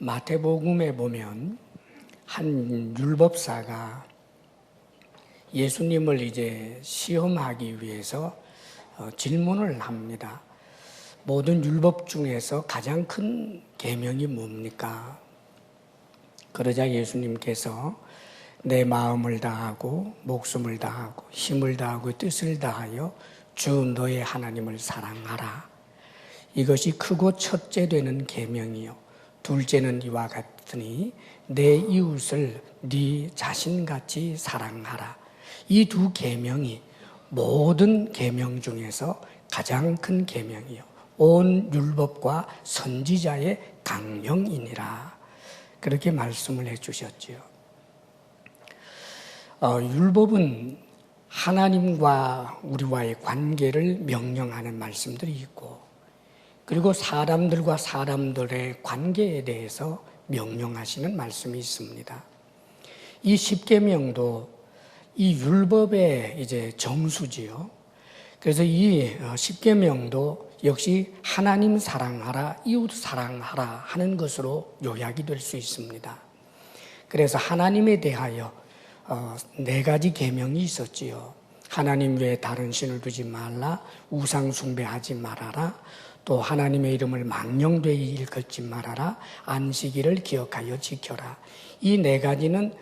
마태복음에 보면 한 율법사가 예수님을 이제 시험하기 위해서 질문을 합니다. 모든 율법 중에서 가장 큰 계명이 뭡니까? 그러자 예수님께서 내 마음을 다하고 목숨을 다하고 힘을 다하고 뜻을 다하여 주 너의 하나님을 사랑하라. 이것이 크고 첫째 되는 계명이요 둘째는 이와 같으니 내 이웃을 네 자신같이 사랑하라. 이 두 계명이 모든 계명 중에서 가장 큰 계명이요 온 율법과 선지자의 강령이니라. 그렇게 말씀을 해주셨지요. 율법은 하나님과 우리와의 관계를 명령하는 말씀들이 있고, 그리고 사람들과 사람들의 관계에 대해서 명령하시는 말씀이 있습니다. 이 십계명도 이 율법의 이제 정수지요. 그래서 이 십계명도 역시 하나님 사랑하라, 이웃 사랑하라 하는 것으로 요약이 될 수 있습니다. 그래서 하나님에 대하여 4가지 계명이 있었지요. 하나님 외에 다른 신을 두지 말라, 우상 숭배하지 말아라, 또 하나님의 이름을 망령되이 일컫지 말아라, 안식일을 기억하여 지켜라. 이 4가지는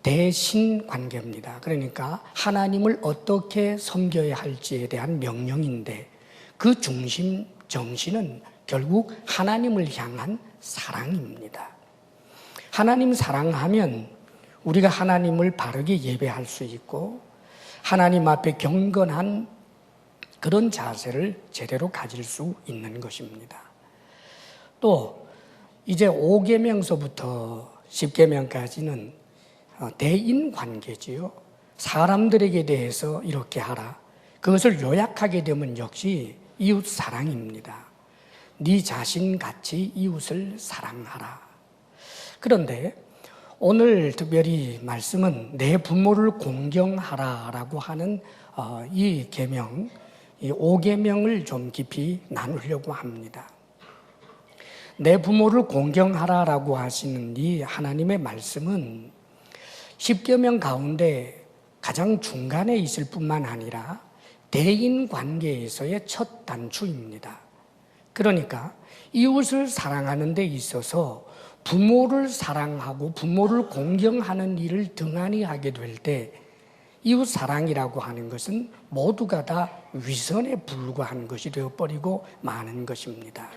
대신 관계입니다. 그러니까 하나님을 어떻게 섬겨야 할지에 대한 명령인데, 그 중심 정신은 결국 하나님을 향한 사랑입니다. 하나님 사랑하면 우리가 하나님을 바르게 예배할 수 있고, 하나님 앞에 경건한 그런 자세를 제대로 가질 수 있는 것입니다. 또 이제 5계명서부터 10계명까지는 대인관계지요. 사람들에게 대해서 이렇게 하라. 그것을 요약하게 되면 역시 이웃 사랑입니다. 네 자신같이 이웃을 사랑하라. 그런데 오늘 특별히 말씀은 내 부모를 공경하라라고 하는 이 계명, 이 5계명을 좀 깊이 나누려고 합니다. 내 부모를 공경하라라고 하시는 이 하나님의 말씀은 10계명 가운데 가장 중간에 있을 뿐만 아니라 대인관계에서의 첫 단추입니다. 그러니까 이웃을 사랑하는 데 있어서 부모를 사랑하고 부모를 공경하는 일을 등한히 하게 될 때 이웃 사랑이라고 하는 것은 모두가 다 위선에 불과한 것이 되어버리고 마는 것입니다.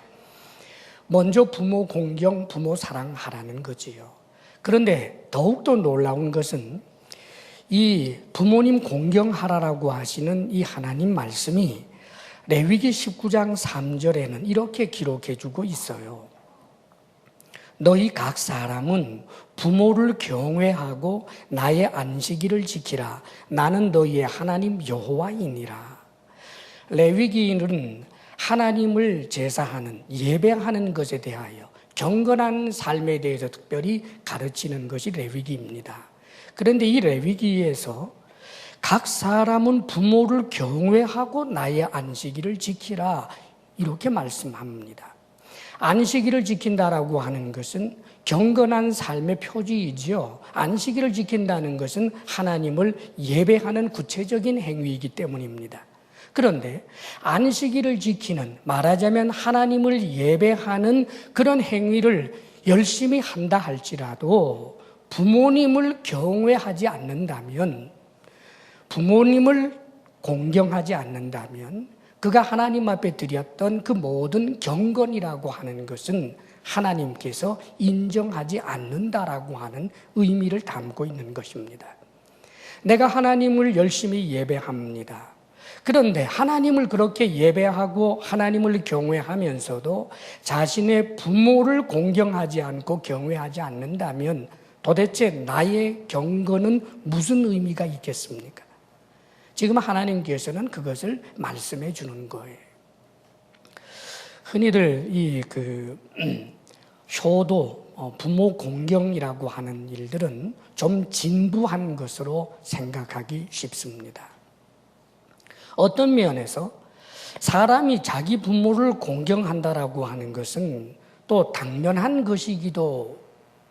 먼저 부모 공경, 부모 사랑하라는 거지요. 그런데 더욱더 놀라운 것은 이 부모님 공경하라라고 하시는 이 하나님 말씀이 레위기 19장 3절에는 이렇게 기록해 주고 있어요. 너희 각 사람은 부모를 경외하고 나의 안식일을 지키라. 나는 너희의 하나님 여호와이니라. 레위기는 하나님을 제사하는, 예배하는 것에 대하여 경건한 삶에 대해서 특별히 가르치는 것이 레위기입니다. 그런데 이 레위기에서 각 사람은 부모를 경외하고 나의 안식일을 지키라 이렇게 말씀합니다. 안식일을 지킨다라고 하는 것은 경건한 삶의 표지이지요. 안식일을 지킨다는 것은 하나님을 예배하는 구체적인 행위이기 때문입니다. 그런데 안식일을 지키는, 말하자면 하나님을 예배하는 그런 행위를 열심히 한다 할지라도 부모님을 경외하지 않는다면, 부모님을 공경하지 않는다면 그가 하나님 앞에 드렸던 그 모든 경건이라고 하는 것은 하나님께서 인정하지 않는다라고 하는 의미를 담고 있는 것입니다. 내가 하나님을 열심히 예배합니다. 그런데 하나님을 그렇게 예배하고 하나님을 경외하면서도 자신의 부모를 공경하지 않고 경외하지 않는다면 도대체 나의 경건은 무슨 의미가 있겠습니까? 지금 하나님께서는 그것을 말씀해 주는 거예요. 흔히들 효도, 부모 공경이라고 하는 일들은 좀 진부한 것으로 생각하기 쉽습니다. 어떤 면에서 사람이 자기 부모를 공경한다라고 하는 것은 또 당연한 것이기도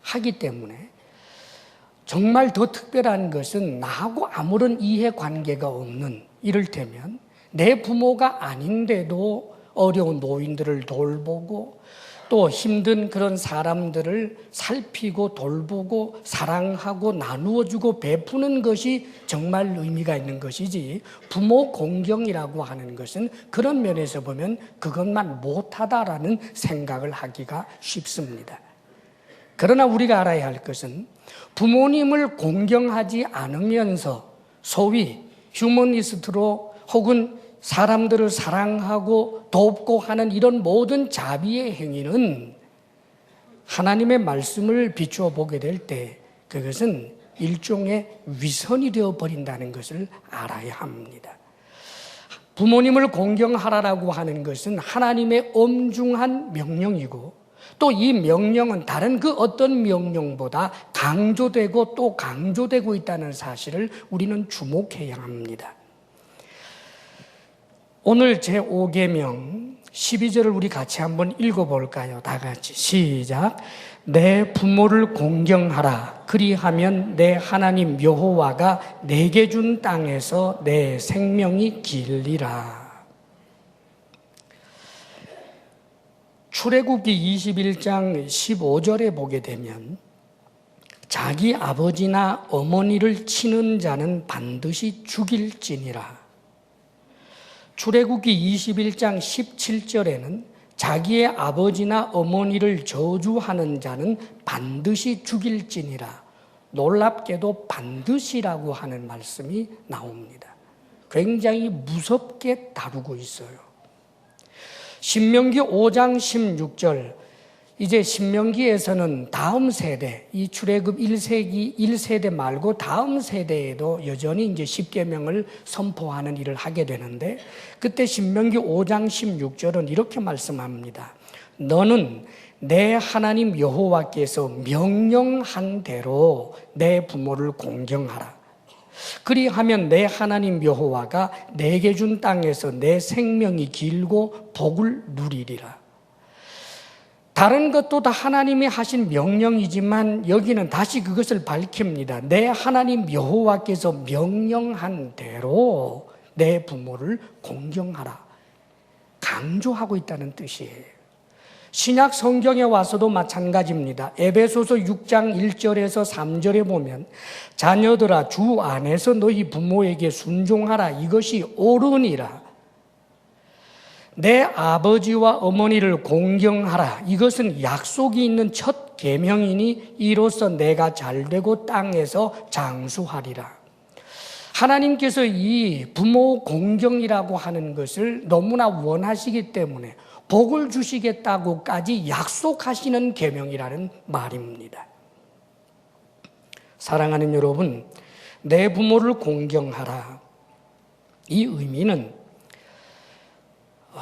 하기 때문에 정말 더 특별한 것은 나하고 아무런 이해관계가 없는, 이를테면 내 부모가 아닌데도 어려운 노인들을 돌보고 또 힘든 그런 사람들을 살피고 돌보고 사랑하고 나누어주고 베푸는 것이 정말 의미가 있는 것이지, 부모 공경이라고 하는 것은 그런 면에서 보면 그것만 못하다라는 생각을 하기가 쉽습니다. 그러나 우리가 알아야 할 것은 부모님을 공경하지 않으면서 소위 휴머니스트로 혹은 사람들을 사랑하고 돕고 하는 이런 모든 자비의 행위는 하나님의 말씀을 비추어 보게 될 때 그것은 일종의 위선이 되어버린다는 것을 알아야 합니다. 부모님을 공경하라라고 하는 것은 하나님의 엄중한 명령이고 또 이 명령은 다른 그 어떤 명령보다 강조되고 또 강조되고 있다는 사실을 우리는 주목해야 합니다. 오늘 제5계명 12절을 우리 같이 한번 읽어볼까요? 다 같이 시작. 내 부모를 공경하라. 그리하면 내 하나님 여호와가 내게 준 땅에서 내 생명이 길리라. 출애굽기 21장 15절에 보게 되면 자기 아버지나 어머니를 치는 자는 반드시 죽일지니라. 출애굽기 21장 17절에는 자기의 아버지나 어머니를 저주하는 자는 반드시 죽일지니라. 놀랍게도 반드시라고 하는 말씀이 나옵니다. 굉장히 무섭게 다루고 있어요. 신명기 5장 16절, 이제 신명기에서는 다음 세대, 이 출애굽 1세대 말고 다음 세대에도 여전히 이제 십계명을 선포하는 일을 하게 되는데, 그때 신명기 5장 16절은 이렇게 말씀합니다. 너는 내 하나님 여호와께서 명령한 대로 내 부모를 공경하라. 그리하면 내 하나님 여호와가 내게 준 땅에서 내 생명이 길고 복을 누리리라. 다른 것도 다 하나님이 하신 명령이지만 여기는 다시 그것을 밝힙니다. 내 하나님 여호와께서 명령한 대로 내 부모를 공경하라. 강조하고 있다는 뜻이에요. 신약 성경에 와서도 마찬가지입니다. 에베소서 6장 1절에서 3절에 보면 자녀들아 주 안에서 너희 부모에게 순종하라. 이것이 옳으니라. 내 아버지와 어머니를 공경하라. 이것은 약속이 있는 첫 계명이니 이로써 내가 잘되고 땅에서 장수하리라. 하나님께서 이 부모 공경이라고 하는 것을 너무나 원하시기 때문에 복을 주시겠다고까지 약속하시는 계명이라는 말입니다. 사랑하는 여러분, 내 부모를 공경하라. 이 의미는,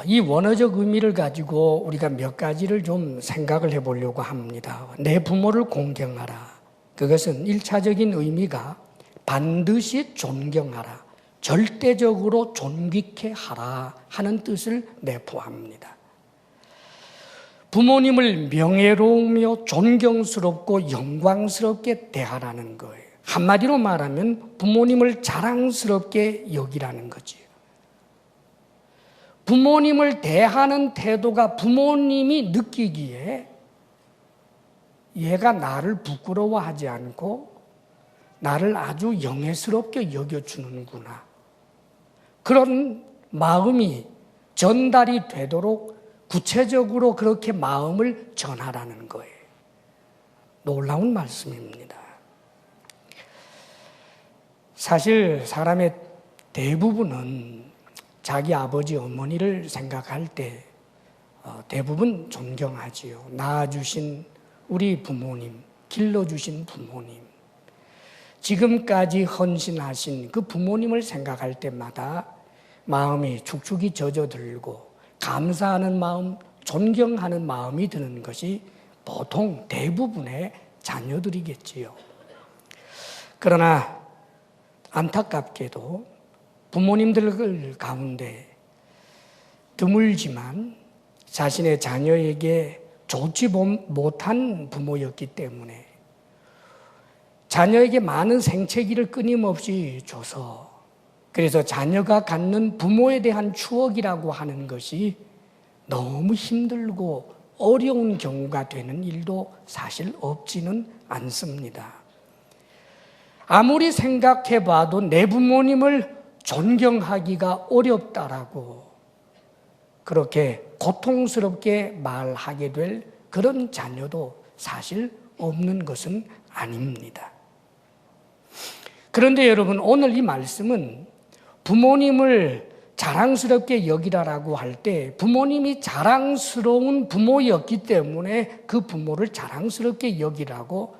이 원어적 의미를 가지고 우리가 몇 가지를 좀 생각을 해보려고 합니다. 내 부모를 공경하라. 그것은 1차적인 의미가 반드시 존경하라, 절대적으로 존귀케 하라 하는 뜻을 내포합니다. 부모님을 명예로우며 존경스럽고 영광스럽게 대하라는 거예요. 한마디로 말하면 부모님을 자랑스럽게 여기라는 거지. 부모님을 대하는 태도가 부모님이 느끼기에 얘가 나를 부끄러워하지 않고 나를 아주 영예스럽게 여겨주는구나. 그런 마음이 전달이 되도록 구체적으로 그렇게 마음을 전하라는 거예요. 놀라운 말씀입니다. 사실 사람의 대부분은 자기 아버지 어머니를 생각할 때 대부분 존경하지요. 낳아주신 우리 부모님, 길러주신 부모님, 지금까지 헌신하신 그 부모님을 생각할 때마다 마음이 축축이 젖어들고 감사하는 마음, 존경하는 마음이 드는 것이 보통 대부분의 자녀들이겠지요. 그러나 안타깝게도 부모님들 가운데 드물지만 자신의 자녀에게 좋지 못한 부모였기 때문에 자녀에게 많은 생채기를 끊임없이 줘서, 그래서 자녀가 갖는 부모에 대한 추억이라고 하는 것이 너무 힘들고 어려운 경우가 되는 일도 사실 없지는 않습니다. 아무리 생각해 봐도 내 부모님을 존경하기가 어렵다라고 그렇게 고통스럽게 말하게 될 그런 자녀도 사실 없는 것은 아닙니다. 그런데 여러분, 오늘 이 말씀은 부모님을 자랑스럽게 여기라라고 할 때 부모님이 자랑스러운 부모였기 때문에 그 부모를 자랑스럽게 여기라고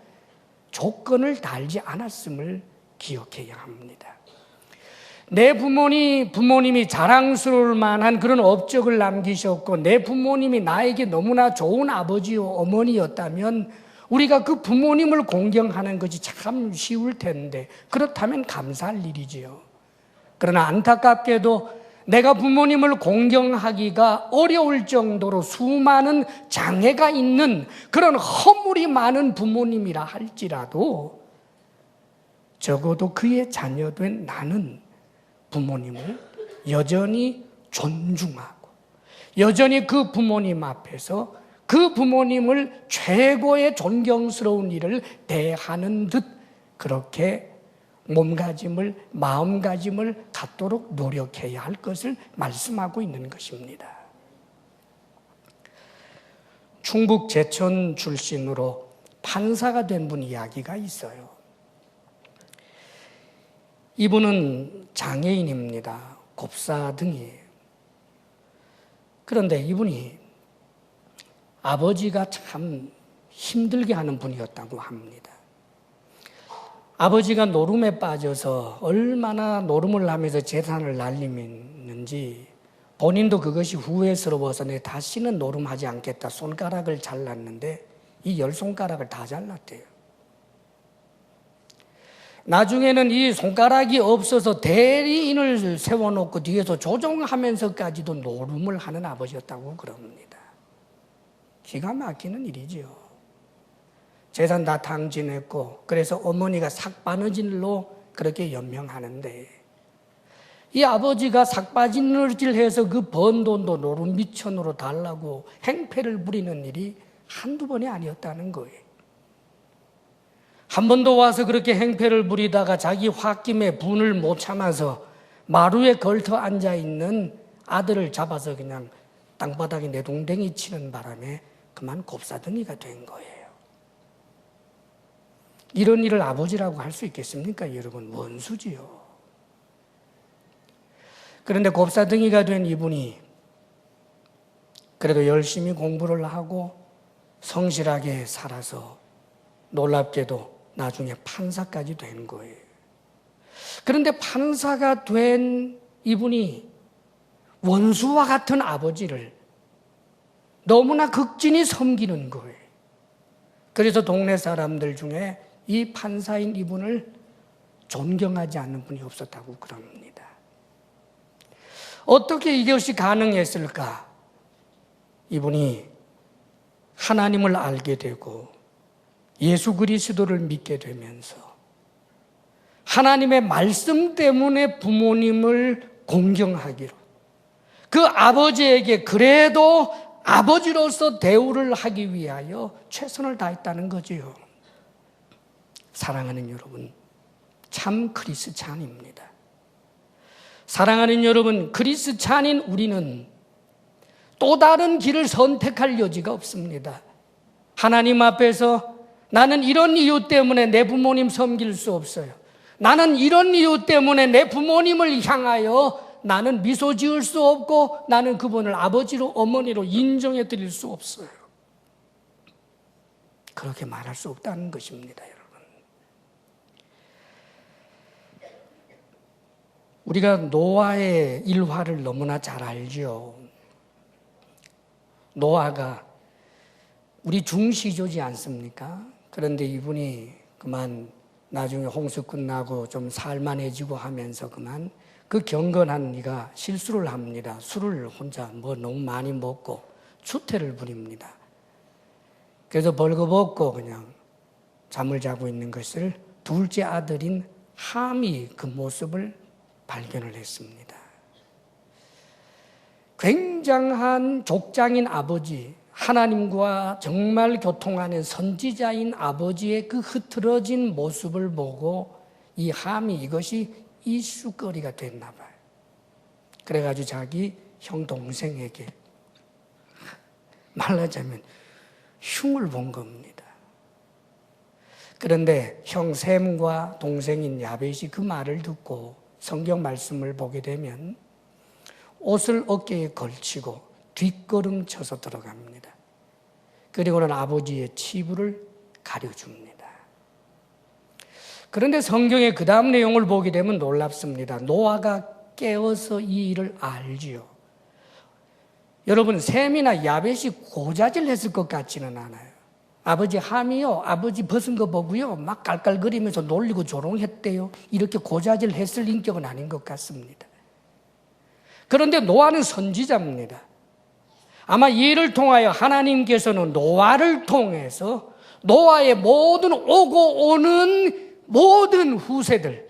조건을 달지 않았음을 기억해야 합니다. 내 부모님이 자랑스러울 만한 그런 업적을 남기셨고 내 부모님이 나에게 너무나 좋은 아버지요 어머니였다면 우리가 그 부모님을 공경하는 것이 참 쉬울 텐데, 그렇다면 감사할 일이지요. 그러나 안타깝게도 내가 부모님을 공경하기가 어려울 정도로 수많은 장애가 있는 그런 허물이 많은 부모님이라 할지라도 적어도 그의 자녀된 나는 부모님을 여전히 존중하고 여전히 그 부모님 앞에서 그 부모님을 최고의 존경스러운 일을 대하는 듯 그렇게 몸가짐을, 마음가짐을 갖도록 노력해야 할 것을 말씀하고 있는 것입니다. 충북 제천 출신으로 판사가 된 분 이야기가 있어요. 이분은 장애인입니다. 곱사등이에요. 그런데 이분이 아버지가 참 힘들게 하는 분이었다고 합니다. 아버지가 노름에 빠져서 얼마나 노름을 하면서 재산을 날리는지 본인도 그것이 후회스러워서 내 다시는 노름하지 않겠다 손가락을 잘랐는데 이 10손가락을 다 잘랐대요. 나중에는 이 손가락이 없어서 대리인을 세워놓고 뒤에서 조종하면서까지도 노름을 하는 아버지였다고 그럽니다. 기가 막히는 일이죠. 재산 다 탕진했고 그래서 어머니가 삭바느질로 그렇게 연명하는데 이 아버지가 삭바느질해서 그 번 돈도 노름 미천으로 달라고 행패를 부리는 일이 한두 번이 아니었다는 거예요. 한 번도 와서 그렇게 행패를 부리다가 자기 홧김에 분을 못 참아서 마루에 걸터 앉아있는 아들을 잡아서 그냥 땅바닥에 내동댕이 치는 바람에 그만 곱사등이가 된 거예요. 이런 일을 아버지라고 할 수 있겠습니까? 여러분, 원수지요. 그런데 곱사등이가 된 이분이 그래도 열심히 공부를 하고 성실하게 살아서 놀랍게도 나중에 판사까지 된 거예요. 그런데 판사가 된 이분이 원수와 같은 아버지를 너무나 극진히 섬기는 거예요. 그래서 동네 사람들 중에 이 판사인 이분을 존경하지 않는 분이 없었다고 그럽니다. 어떻게 이것이 가능했을까? 이분이 하나님을 알게 되고 예수 그리스도를 믿게 되면서 하나님의 말씀 때문에 부모님을 공경하기로, 그 아버지에게 그래도 아버지로서 대우를 하기 위하여 최선을 다했다는 거지요. 사랑하는 여러분, 참 크리스찬입니다. 사랑하는 여러분, 크리스찬인 우리는 또 다른 길을 선택할 여지가 없습니다. 하나님 앞에서 나는 이런 이유 때문에 내 부모님 섬길 수 없어요. 나는 이런 이유 때문에 내 부모님을 향하여 나는 미소 지을 수 없고 나는 그분을 아버지로 어머니로 인정해 드릴 수 없어요. 그렇게 말할 수 없다는 것입니다, 여러분. 우리가 노아의 일화를 너무나 잘 알죠. 노아가 우리 중시조지 않습니까? 그런데 이분이 그만 나중에 홍수 끝나고 좀 살만해지고 하면서 그만 그 경건한 이가 실수를 합니다. 술을 혼자 너무 많이 먹고 추태를 부립니다. 그래서 벌거벗고 그냥 잠을 자고 있는 것을 둘째 아들인 함이 그 모습을 발견을 했습니다. 굉장한 족장인 아버지, 하나님과 정말 교통하는 선지자인 아버지의 그 흐트러진 모습을 보고 이 함이 이것이 이슈거리가 됐나 봐요. 그래가지고 자기 형 동생에게 말하자면 흉을 본 겁니다. 그런데 형 셈과 동생인 야벳이 그 말을 듣고 성경 말씀을 보게 되면 옷을 어깨에 걸치고 뒷걸음 쳐서 들어갑니다. 그리고는 아버지의 치부를 가려줍니다. 그런데 성경의 그 다음 내용을 보게 되면 놀랍습니다. 노아가 깨어서 이 일을 알지요. 여러분, 셈이나 야벳이 고자질했을 것 같지는 않아요. 아버지 함이요, 아버지 벗은 거 보고요, 막 깔깔거리면서 놀리고 조롱했대요. 이렇게 고자질했을 인격은 아닌 것 같습니다. 그런데 노아는 선지자입니다. 아마 이 일을 통하여 하나님께서는 노아를 통해서 노아의 모든 오고 오는 모든 후세들,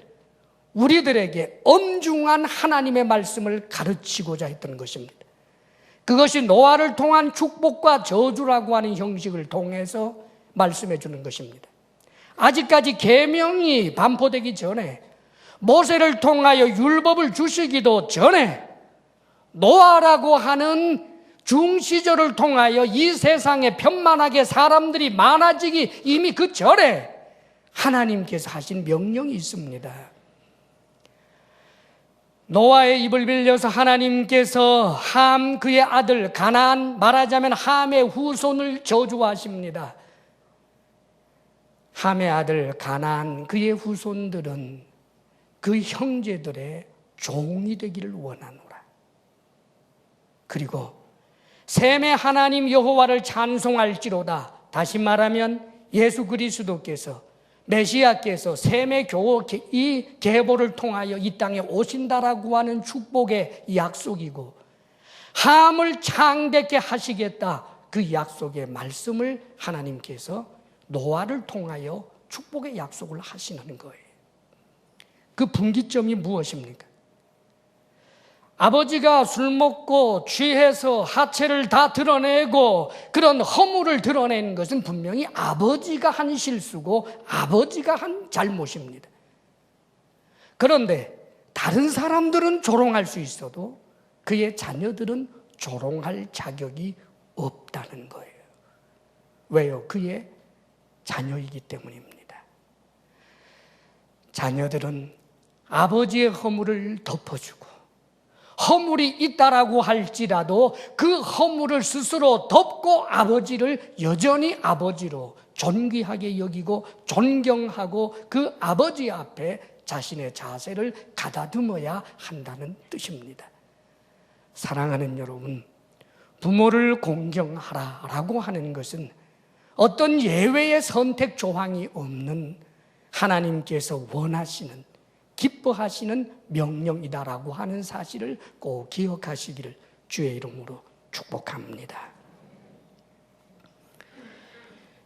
우리들에게 엄중한 하나님의 말씀을 가르치고자 했던 것입니다. 그것이 노아를 통한 축복과 저주라고 하는 형식을 통해서 말씀해 주는 것입니다. 아직까지 계명이 반포되기 전에, 모세를 통하여 율법을 주시기도 전에 노아라고 하는 중시절을 통하여 이 세상에 편만하게 사람들이 많아지기 이미 그 전에 하나님께서 하신 명령이 있습니다. 노아의 입을 빌려서 하나님께서 함 그의 아들 가나안, 말하자면 함의 후손을 저주하십니다. 함의 아들 가나안 그의 후손들은 그 형제들의 종이 되기를 원하노라. 그리고 셈의 하나님 여호와를 찬송할지로다. 다시 말하면 예수 그리스도께서, 메시아께서 셈의 이 계보를 통하여 이 땅에 오신다라고 하는 축복의 약속이고, 함을 창대케 하시겠다, 그 약속의 말씀을 하나님께서 노아를 통하여 축복의 약속을 하시는 거예요. 그 분기점이 무엇입니까? 아버지가 술 먹고 취해서 하체를 다 드러내고 그런 허물을 드러내는 것은 분명히 아버지가 한 실수고 아버지가 한 잘못입니다. 그런데 다른 사람들은 조롱할 수 있어도 그의 자녀들은 조롱할 자격이 없다는 거예요. 왜요? 그의 자녀이기 때문입니다. 자녀들은 아버지의 허물을 덮어주고, 허물이 있다라고 할지라도 그 허물을 스스로 덮고 아버지를 여전히 아버지로 존귀하게 여기고 존경하고 그 아버지 앞에 자신의 자세를 가다듬어야 한다는 뜻입니다. 사랑하는 여러분, 부모를 공경하라라고 하는 것은 어떤 예외의 선택 조항이 없는 하나님께서 원하시는, 기뻐하시는 명령이다라고 하는 사실을 꼭 기억하시기를 주의 이름으로 축복합니다.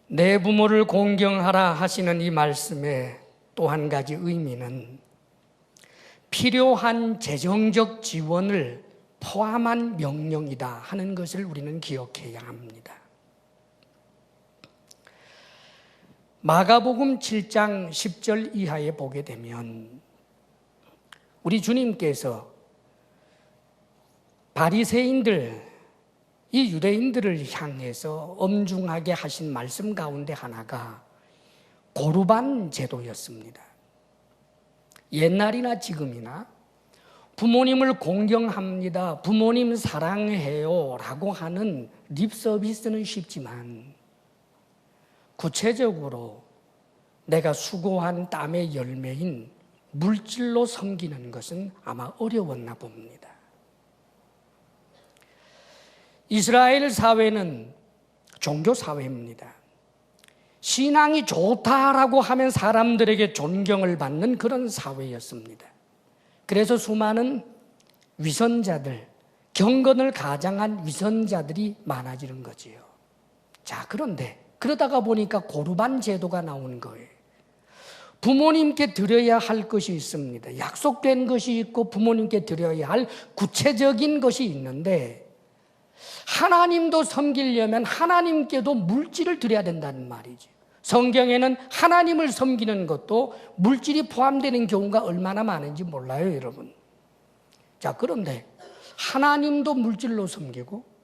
내 부모를 공경하라 하시는 이 말씀의 또 한 가지 의미는 필요한 재정적 지원을 포함한 명령이다 하는 것을 우리는 기억해야 합니다. 마가복음 7장 10절 이하에 보게 되면 우리 주님께서 바리새인들, 이 유대인들을 향해서 엄중하게 하신 말씀 가운데 하나가 고르반 제도였습니다. 옛날이나 지금이나 부모님을 공경합니다, 부모님 사랑해요 라고 하는 립 서비스는 쉽지만 구체적으로 내가 수고한 땀의 열매인 물질로 섬기는 것은 아마 어려웠나 봅니다. 이스라엘 사회는 종교 사회입니다. 신앙이 좋다라고 하면 사람들에게 존경을 받는 그런 사회였습니다. 그래서 수많은 위선자들, 경건을 가장한 위선자들이 많아지는 거지요. 자, 그런데 그러다가 보니까 고르반 제도가 나온 거예요. 부모님께 드려야 할 것이 있습니다. 약속된 것이 있고 부모님께 드려야 할 구체적인 것이 있는데, 하나님도 섬기려면 하나님께도 물질을 드려야 된다는 말이죠. 성경에는 하나님을 섬기는 것도 물질이 포함되는 경우가 얼마나 많은지 몰라요, 여러분. 자, 그런데 하나님도 물질로 섬기고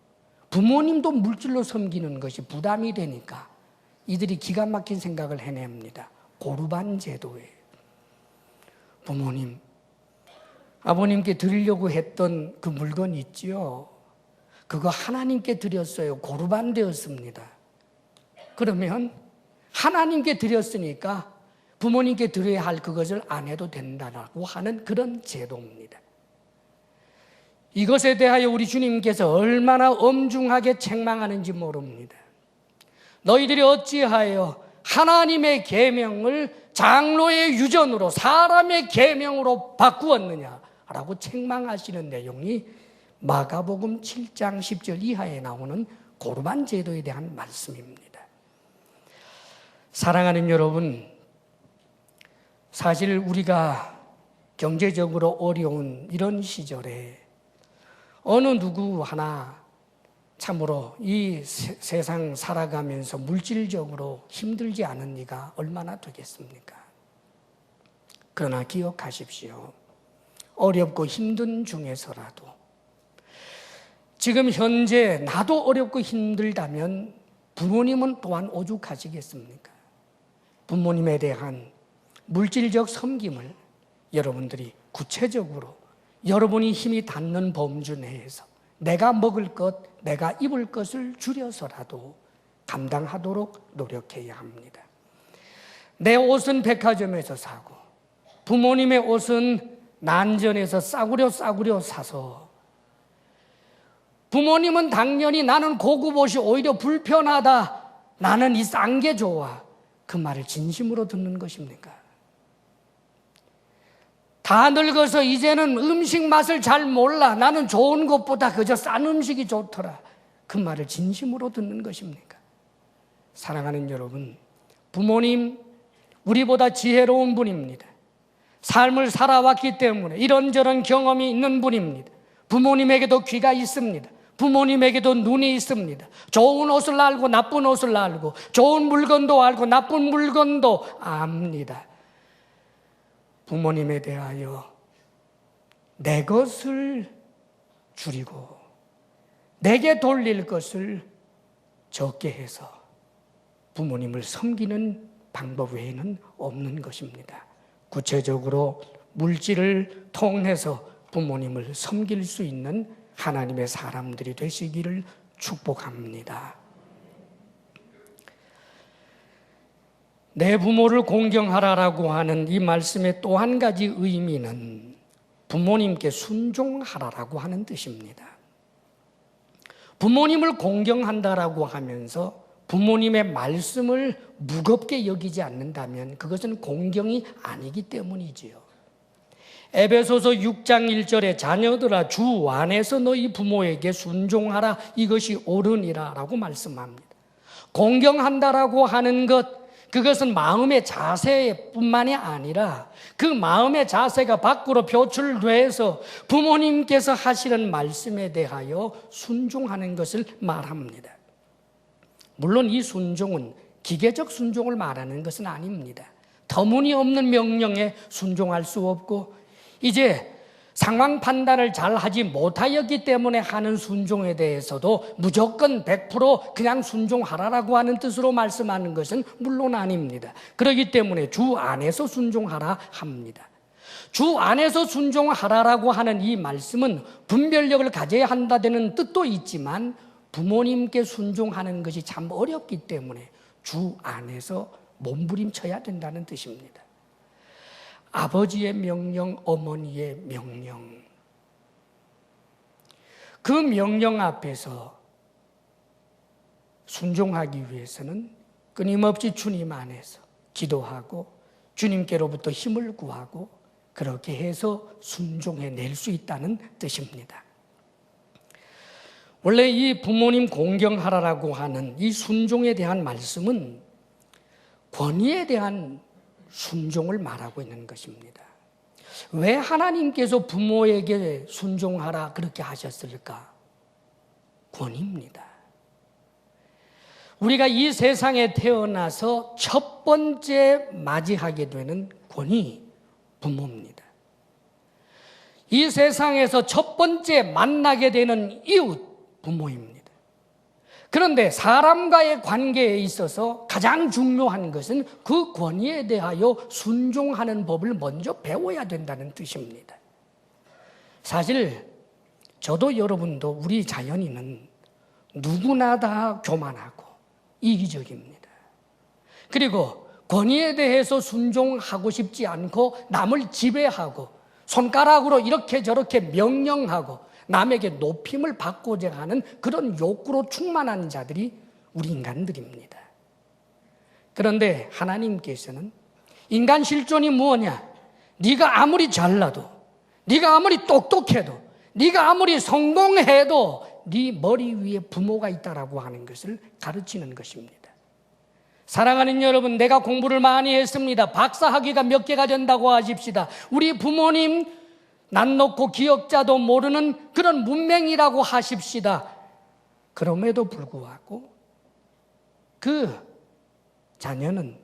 부모님도 물질로 섬기는 것이 부담이 되니까 이들이 기가 막힌 생각을 해냅니다. 고르반 제도예요. 부모님, 아버님께 드리려고 했던 그 물건 있지요? 그거 하나님께 드렸어요. 고르반 되었습니다. 그러면 하나님께 드렸으니까 부모님께 드려야 할 그것을 안 해도 된다라고 하는 그런 제도입니다. 이것에 대하여 우리 주님께서 얼마나 엄중하게 책망하는지 모릅니다. 너희들이 어찌하여 하나님의 계명을 장로의 유전으로 사람의 계명으로 바꾸었느냐라고 책망하시는 내용이 마가복음 7장 10절 이하에 나오는 고르반 제도에 대한 말씀입니다. 사랑하는 여러분, 사실 우리가 경제적으로 어려운 이런 시절에 어느 누구 하나 참으로 이 세상 살아가면서 물질적으로 힘들지 않은 이가 얼마나 되겠습니까? 그러나 기억하십시오. 어렵고 힘든 중에서라도 지금 현재 나도 어렵고 힘들다면 부모님은 또한 오죽하시겠습니까? 부모님에 대한 물질적 섬김을 여러분들이 구체적으로 여러분이 힘이 닿는 범주 내에서 내가 먹을 것, 내가 입을 것을 줄여서라도 감당하도록 노력해야 합니다. 내 옷은 백화점에서 사고 부모님의 옷은 난전에서 싸구려 사서 부모님은 당연히 나는 고급 옷이 오히려 불편하다, 나는 이 싼 게 좋아, 그 말을 진심으로 듣는 것입니까? 다 늙어서 이제는 음식 맛을 잘 몰라, 나는 좋은 것보다 그저 싼 음식이 좋더라, 그 말을 진심으로 듣는 것입니까? 사랑하는 여러분, 부모님 우리보다 지혜로운 분입니다. 삶을 살아왔기 때문에 이런저런 경험이 있는 분입니다. 부모님에게도 귀가 있습니다. 부모님에게도 눈이 있습니다. 좋은 옷을 알고 나쁜 옷을 알고 좋은 물건도 알고 나쁜 물건도 압니다. 부모님에 대하여 내 것을 줄이고 내게 돌릴 것을 적게 해서 부모님을 섬기는 방법 외에는 없는 것입니다. 구체적으로 물질을 통해서 부모님을 섬길 수 있는 하나님의 사람들이 되시기를 축복합니다. 내 부모를 공경하라라고 하는 이 말씀의 또 한 가지 의미는 부모님께 순종하라라고 하는 뜻입니다. 부모님을 공경한다라고 하면서 부모님의 말씀을 무겁게 여기지 않는다면 그것은 공경이 아니기 때문이지요. 에베소서 6장 1절에 자녀들아 주 안에서 너희 부모에게 순종하라, 이것이 옳으니라 라고 말씀합니다. 공경한다라고 하는 것, 그것은 마음의 자세뿐만이 아니라 그 마음의 자세가 밖으로 표출돼서 부모님께서 하시는 말씀에 대하여 순종하는 것을 말합니다. 물론 이 순종은 기계적 순종을 말하는 것은 아닙니다. 터무니없는 명령에 순종할 수 없고 이제 상황 판단을 잘 하지 못하였기 때문에 하는 순종에 대해서도 무조건 100% 그냥 순종하라라고 하는 뜻으로 말씀하는 것은 물론 아닙니다. 그렇기 때문에 주 안에서 순종하라 합니다. 주 안에서 순종하라라고 하는 이 말씀은 분별력을 가져야 한다는 뜻도 있지만 부모님께 순종하는 것이 참 어렵기 때문에 주 안에서 몸부림쳐야 된다는 뜻입니다. 아버지의 명령, 어머니의 명령, 그 명령 앞에서 순종하기 위해서는 끊임없이 주님 안에서 기도하고 주님께로부터 힘을 구하고 그렇게 해서 순종해낼 수 있다는 뜻입니다. 원래 이 부모님 공경하라라고 하는 이 순종에 대한 말씀은 권위에 대한 순종을 말하고 있는 것입니다. 왜 하나님께서 부모에게 순종하라 그렇게 하셨을까? 권위입니다. 우리가 이 세상에 태어나서 첫 번째 맞이하게 되는 권위, 부모입니다. 이 세상에서 첫 번째 만나게 되는 이웃, 부모입니다. 그런데 사람과의 관계에 있어서 가장 중요한 것은 그 권위에 대하여 순종하는 법을 먼저 배워야 된다는 뜻입니다. 사실 저도 여러분도 우리 자연인은 누구나 다 교만하고 이기적입니다. 그리고 권위에 대해서 순종하고 싶지 않고 남을 지배하고 손가락으로 이렇게 저렇게 명령하고 남에게 높임을 받고자 하는 그런 욕구로 충만한 자들이 우리 인간들입니다. 그런데 하나님께서는 인간 실존이 무엇냐? 네가 아무리 잘나도, 네가 아무리 똑똑해도, 네가 아무리 성공해도 네 머리 위에 부모가 있다라고 하는 것을 가르치는 것입니다. 사랑하는 여러분, 내가 공부를 많이 했습니다. 박사학위가 몇 개가 된다고 하십시다. 우리 부모님 난 놓고 기억자도 모르는 그런 문맹이라고 하십시다. 그럼에도 불구하고 그 자녀는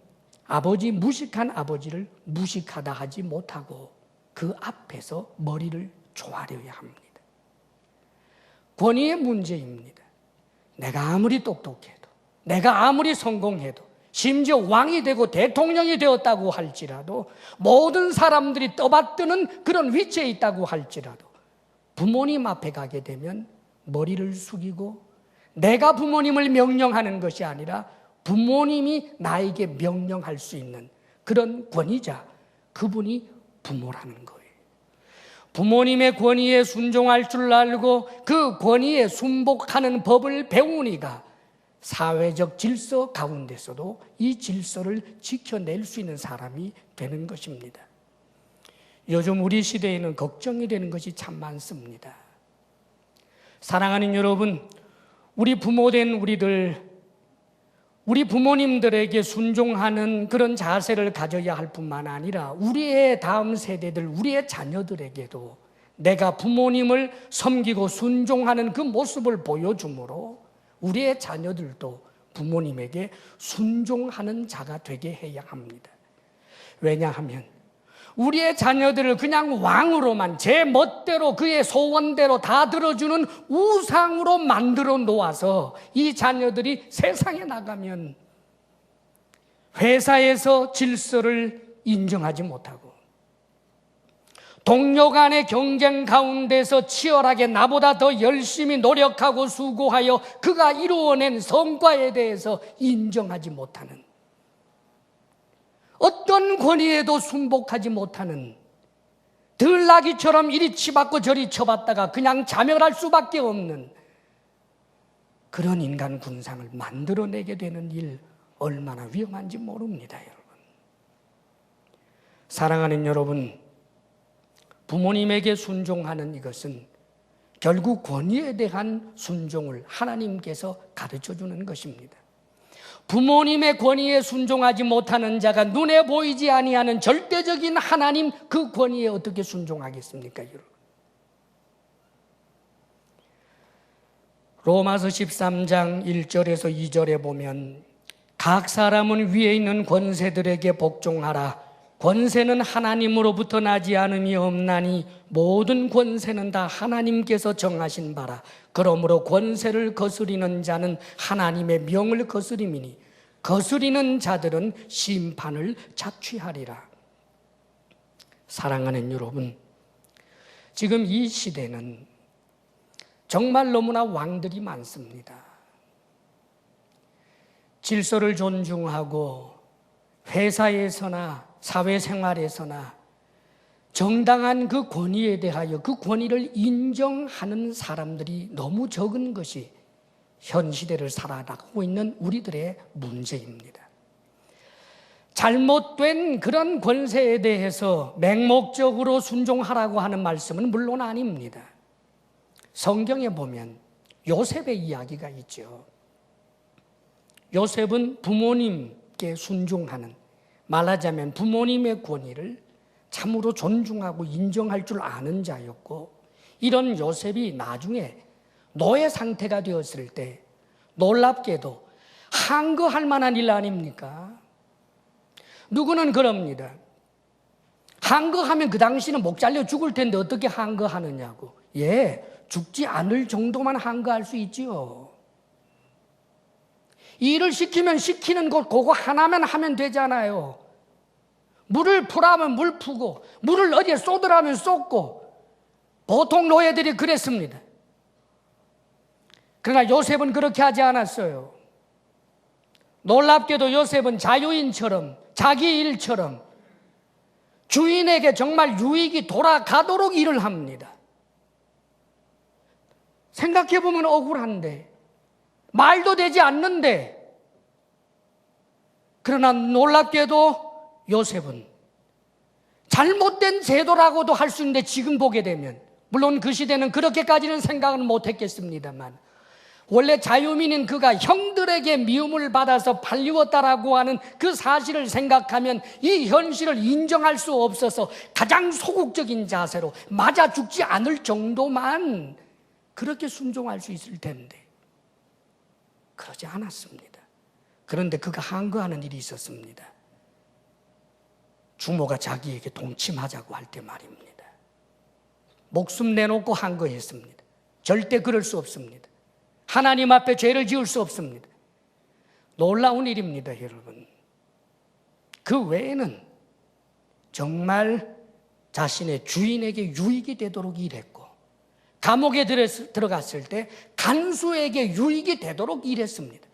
무식한 아버지를 무식하다 하지 못하고 그 앞에서 머리를 조아려야 합니다. 권위의 문제입니다. 내가 아무리 똑똑해도, 내가 아무리 성공해도, 심지어 왕이 되고 대통령이 되었다고 할지라도, 모든 사람들이 떠받드는 그런 위치에 있다고 할지라도 부모님 앞에 가게 되면 머리를 숙이고 내가 부모님을 명령하는 것이 아니라 부모님이 나에게 명령할 수 있는 그런 권위자, 그분이 부모라는 거예요. 부모님의 권위에 순종할 줄 알고 그 권위에 순복하는 법을 배우니까 사회적 질서 가운데서도 이 질서를 지켜낼 수 있는 사람이 되는 것입니다. 요즘 우리 시대에는 걱정이 되는 것이 참 많습니다. 사랑하는 여러분, 우리 부모된 우리 부모님들에게 순종하는 그런 자세를 가져야 할 뿐만 아니라 우리의 다음 세대들, 우리의 자녀들에게도 내가 부모님을 섬기고 순종하는 그 모습을 보여주므로 우리의 자녀들도 부모님에게 순종하는 자가 되게 해야 합니다. 왜냐하면 우리의 자녀들을 그냥 왕으로만 제 멋대로 그의 소원대로 다 들어주는 우상으로 만들어 놓아서 이 자녀들이 세상에 나가면 회사에서 질서를 인정하지 못하고 동료 간의 경쟁 가운데서 치열하게 나보다 더 열심히 노력하고 수고하여 그가 이루어낸 성과에 대해서 인정하지 못하는, 어떤 권위에도 순복하지 못하는, 들나귀처럼 이리 치받고 저리 쳐받다가 그냥 자멸할 수밖에 없는 그런 인간 군상을 만들어내게 되는 일, 얼마나 위험한지 모릅니다, 여러분. 사랑하는 여러분, 부모님에게 순종하는 이것은 결국 권위에 대한 순종을 하나님께서 가르쳐주는 것입니다. 부모님의 권위에 순종하지 못하는 자가 눈에 보이지 아니하는 절대적인 하나님, 그 권위에 어떻게 순종하겠습니까, 여러분? 로마서 13장 1절에서 2절에 보면 각 사람은 위에 있는 권세들에게 복종하라. 권세는 하나님으로부터 나지 않음이 없나니 모든 권세는 다 하나님께서 정하신 바라. 그러므로 권세를 거스리는 자는 하나님의 명을 거스림이니 거스리는 자들은 심판을 자취하리라. 사랑하는 여러분, 지금 이 시대는 정말 너무나 왕들이 많습니다. 질서를 존중하고 회사에서나 사회생활에서나 정당한 그 권위에 대하여 그 권위를 인정하는 사람들이 너무 적은 것이 현 시대를 살아가고 있는 우리들의 문제입니다. 잘못된 그런 권세에 대해서 맹목적으로 순종하라고 하는 말씀은 물론 아닙니다. 성경에 보면 요셉의 이야기가 있죠. 요셉은 부모님께 순종하는, 말하자면 부모님의 권위를 참으로 존중하고 인정할 줄 아는 자였고, 이런 요셉이 나중에 노예 상태가 되었을 때 놀랍게도 항거할 만한 일 아닙니까? 누구는 그럽니다. 항거하면 그 당시는 목 잘려 죽을 텐데 어떻게 항거하느냐고. 예, 죽지 않을 정도만 항거할 수 있지요. 일을 시키면 시키는 것 그거 하나만 하면 되잖아요. 물을 푸라면 물 푸고, 물을 어디에 쏟으라면 쏟고, 보통 노예들이 그랬습니다. 그러나 요셉은 그렇게 하지 않았어요. 놀랍게도 요셉은 자유인처럼, 자기 일처럼 주인에게 정말 유익이 돌아가도록 일을 합니다. 생각해보면 억울한데, 말도 되지 않는데, 그러나 놀랍게도 요셉은 잘못된 제도라고도 할 수 있는데, 지금 보게 되면, 물론 그 시대는 그렇게까지는 생각은 못했겠습니다만, 원래 자유민인 그가 형들에게 미움을 받아서 팔리웠다라고 하는 그 사실을 생각하면 이 현실을 인정할 수 없어서 가장 소극적인 자세로 맞아 죽지 않을 정도만 그렇게 순종할 수 있을 텐데 그러지 않았습니다. 그런데 그가 항거하는 일이 있었습니다. 주모가 자기에게 동침하자고 할 때 말입니다. 목숨 내놓고 항거했습니다. 절대 그럴 수 없습니다. 하나님 앞에 죄를 지을 수 없습니다. 놀라운 일입니다, 여러분. 그 외에는 정말 자신의 주인에게 유익이 되도록 일했고, 감옥에 들어갔을 때 간수에게 유익이 되도록 일했습니다.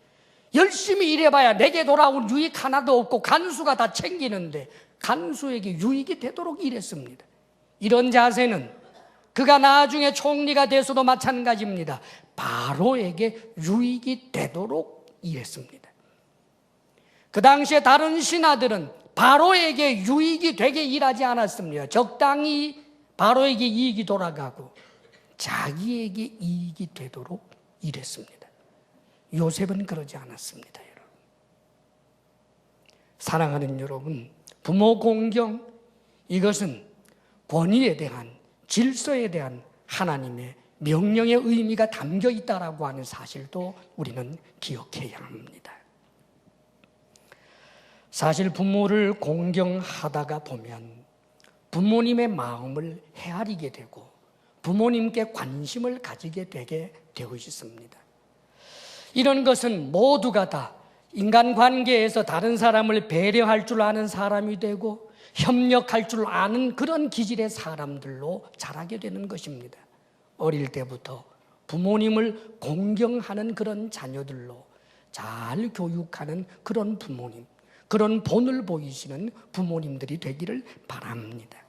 열심히 일해봐야 내게 돌아온 유익 하나도 없고 간수가 다 챙기는데 간수에게 유익이 되도록 일했습니다. 이런 자세는 그가 나중에 총리가 돼서도 마찬가지입니다. 바로에게 유익이 되도록 일했습니다. 그 당시에 다른 신하들은 바로에게 유익이 되게 일하지 않았습니다. 적당히 바로에게 이익이 돌아가고 자기에게 이익이 되도록 일했습니다. 요셉은 그러지 않았습니다, 여러분. 사랑하는 여러분, 부모 공경, 이것은 권위에 대한, 질서에 대한 하나님의 명령의 의미가 담겨 있다라고 하는 사실도 우리는 기억해야 합니다. 사실 부모를 공경하다가 보면 부모님의 마음을 헤아리게 되고 부모님께 관심을 가지게 되게 되어 있습니다. 이런 것은 모두가 다 인간관계에서 다른 사람을 배려할 줄 아는 사람이 되고 협력할 줄 아는 그런 기질의 사람들로 자라게 되는 것입니다. 어릴 때부터 부모님을 공경하는 그런 자녀들로 잘 교육하는 그런 부모님, 그런 본을 보이시는 부모님들이 되기를 바랍니다.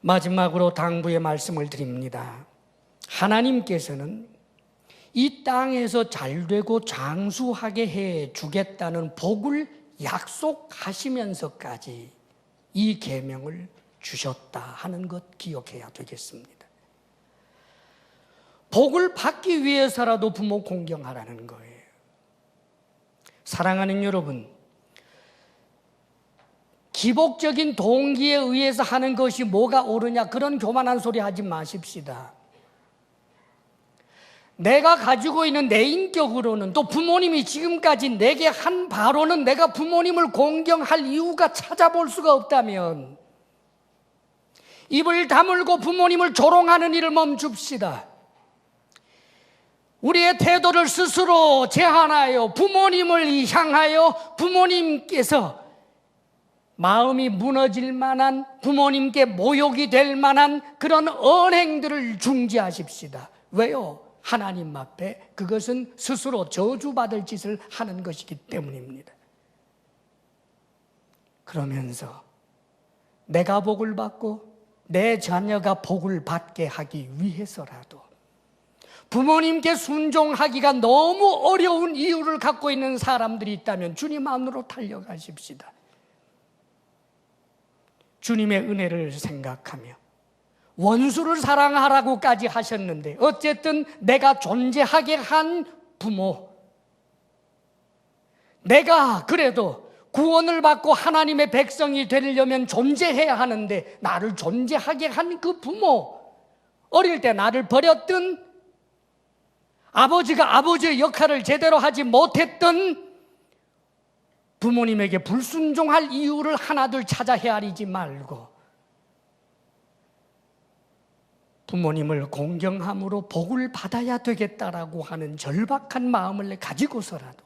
마지막으로 당부의 말씀을 드립니다. 하나님께서는 이 땅에서 잘되고 장수하게 해 주겠다는 복을 약속하시면서까지 이 계명을 주셨다 하는 것 기억해야 되겠습니다. 복을 받기 위해서라도 부모 공경하라는 거예요. 사랑하는 여러분, 기복적인 동기에 의해서 하는 것이 뭐가 옳으냐, 그런 교만한 소리 하지 마십시다. 내가 가지고 있는 내 인격으로는, 또 부모님이 지금까지 내게 한 바로는 내가 부모님을 공경할 이유가 찾아볼 수가 없다면 입을 다물고 부모님을 조롱하는 일을 멈춥시다. 우리의 태도를 스스로 제한하여 부모님을 향하여 부모님께서 마음이 무너질 만한, 부모님께 모욕이 될 만한 그런 언행들을 중지하십시다. 왜요? 하나님 앞에 그것은 스스로 저주받을 짓을 하는 것이기 때문입니다. 그러면서 내가 복을 받고 내 자녀가 복을 받게 하기 위해서라도 부모님께 순종하기가 너무 어려운 이유를 갖고 있는 사람들이 있다면 주님 안으로 달려가십시다. 주님의 은혜를 생각하며 원수를 사랑하라고까지 하셨는데 어쨌든 내가 존재하게 한 부모, 내가 그래도 구원을 받고 하나님의 백성이 되려면 존재해야 하는데 나를 존재하게 한 그 부모, 어릴 때 나를 버렸던 아버지가 아버지의 역할을 제대로 하지 못했던 부모님에게 불순종할 이유를 하나둘 찾아 헤아리지 말고 부모님을 공경함으로 복을 받아야 되겠다라고 하는 절박한 마음을 가지고서라도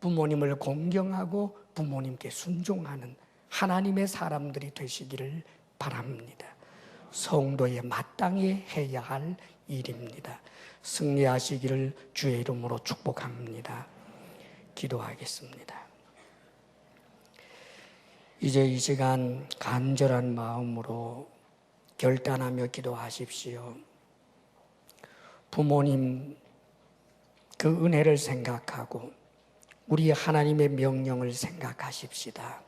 부모님을 공경하고 부모님께 순종하는 하나님의 사람들이 되시기를 바랍니다. 성도의 마땅히 해야 할 일입니다. 승리하시기를 주의 이름으로 축복합니다. 기도하겠습니다. 이제 이 시간 간절한 마음으로 결단하며 기도하십시오. 부모님 그 은혜를 생각하고 우리 하나님의 명령을 생각하십시다.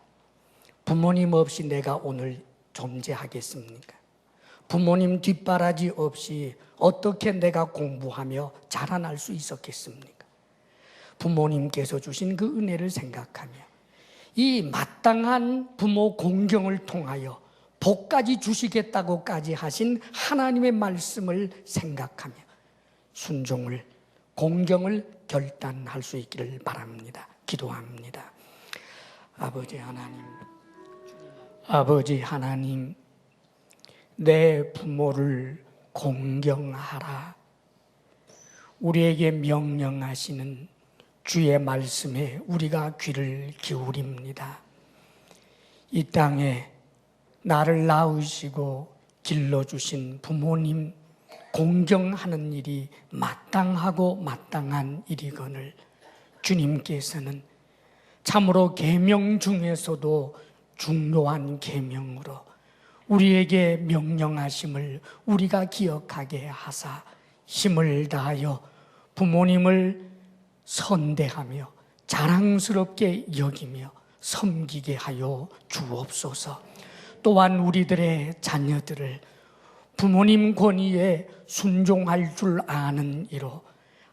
부모님 없이 내가 오늘 존재하겠습니까? 부모님 뒷바라지 없이 어떻게 내가 공부하며 자라날 수 있었겠습니까? 부모님께서 주신 그 은혜를 생각하며 이 마땅한 부모 공경을 통하여 복까지 주시겠다고까지 하신 하나님의 말씀을 생각하며 순종을, 공경을 결단할 수 있기를 바랍니다. 기도합니다. 아버지 하나님, 내 부모를 공경하라. 우리에게 명령하시는 주의 말씀에 우리가 귀를 기울입니다. 이 땅에 나를 낳으시고 길러주신 부모님 공경하는 일이 마땅하고 마땅한 일이거늘 주님께서는 참으로 계명 중에서도 중요한 계명으로 우리에게 명령하심을 우리가 기억하게 하사 힘을 다하여 부모님을 선대하며 자랑스럽게 여기며 섬기게 하여 주옵소서. 또한 우리들의 자녀들을 부모님 권위에 순종할 줄 아는 이로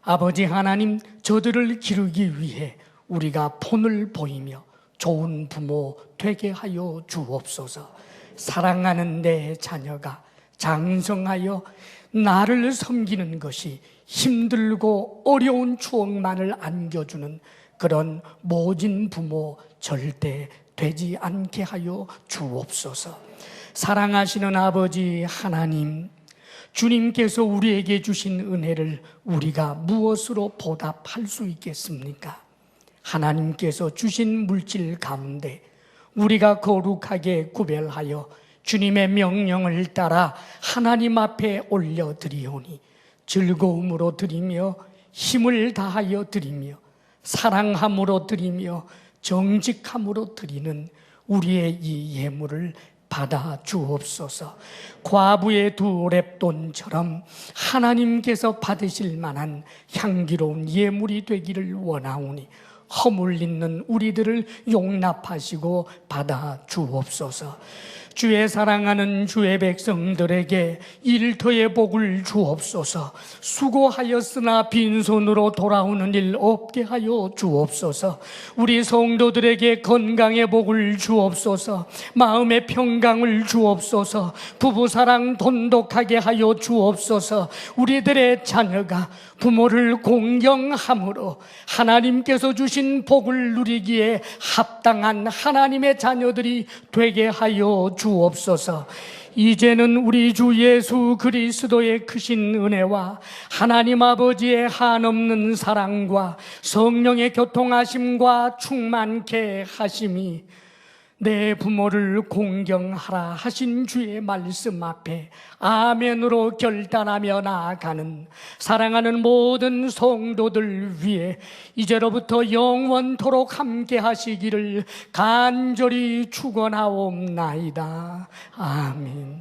아버지 하나님, 저들을 기르기 위해 우리가 본을 보이며 좋은 부모 되게 하여 주옵소서. 사랑하는 내 자녀가 장성하여 나를 섬기는 것이 힘들고 어려운 추억만을 안겨주는 그런 모진 부모 절대 되지 않게 하여 주옵소서. 사랑하시는 아버지 하나님, 주님께서 우리에게 주신 은혜를 우리가 무엇으로 보답할 수 있겠습니까? 하나님께서 주신 물질 가운데 우리가 거룩하게 구별하여 주님의 명령을 따라 하나님 앞에 올려드리오니 즐거움으로 드리며 힘을 다하여 드리며 사랑함으로 드리며 정직함으로 드리는 우리의 이 예물을 받아 주옵소서. 과부의 두 렙돈처럼 하나님께서 받으실 만한 향기로운 예물이 되기를 원하오니 허물 있는 우리들을 용납하시고 받아 주옵소서. 주의 사랑하는 주의 백성들에게 일터의 복을 주옵소서. 수고하였으나 빈손으로 돌아오는 일 없게 하여 주옵소서. 우리 성도들에게 건강의 복을 주옵소서. 마음의 평강을 주옵소서. 부부사랑 돈독하게 하여 주옵소서. 우리들의 자녀가 부모를 공경함으로 하나님께서 주신 복을 누리기에 합당한 하나님의 자녀들이 되게 하여 주옵소서. 이제는 우리 주 예수 그리스도의 크신 은혜와 하나님 아버지의 한없는 사랑과 성령의 교통하심과 충만케 하심이 내 부모를 공경하라 하신 주의 말씀 앞에 아멘으로 결단하며 나아가는 사랑하는 모든 성도들 위해 이제로부터 영원토록 함께 하시기를 간절히 축원하옵나이다. 아멘.